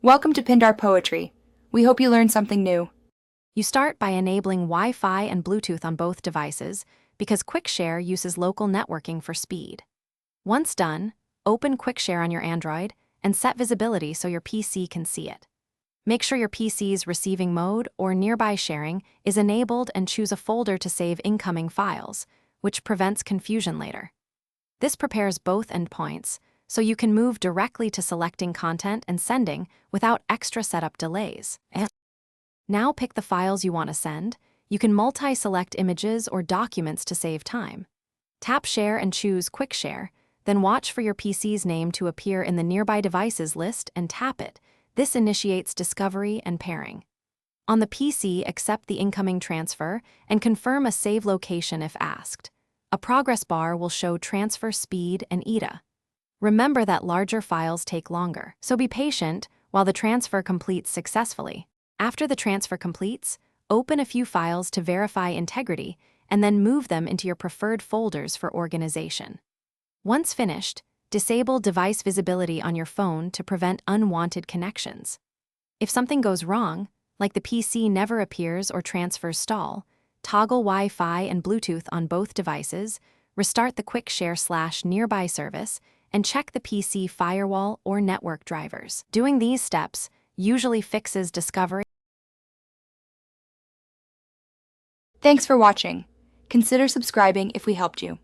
Welcome to Pindar Poetry. We hope you learned something new. You start by enabling Wi-Fi and Bluetooth on both devices because QuickShare uses local networking for speed. Once done, open QuickShare on your Android and set visibility so your PC can see it. Make sure your PC's receiving mode or nearby sharing is enabled and choose a folder to save incoming files, which prevents confusion later. This prepares both endpoints, so you can move directly to selecting content and sending without extra setup delays. Now pick the files you want to send. You can multi-select images or documents to save time. Tap Share and choose Quick Share, then watch for your PC's name to appear in the Nearby Devices list and tap it. This initiates discovery and pairing. On the PC, accept the incoming transfer and confirm a save location if asked. A progress bar will show transfer speed and ETA. Remember that larger files take longer, so be patient while the transfer completes successfully. After the transfer completes, open a few files to verify integrity and then move them into your preferred folders for organization. Once finished, disable device visibility on your phone to prevent unwanted connections. If something goes wrong, like the PC never appears or transfers stall, toggle Wi-Fi and Bluetooth on both devices, restart the QuickShare/Nearby service, and check the PC firewall or network drivers. Doing these steps usually fixes discovery. Thanks for watching. Consider subscribing if we helped you.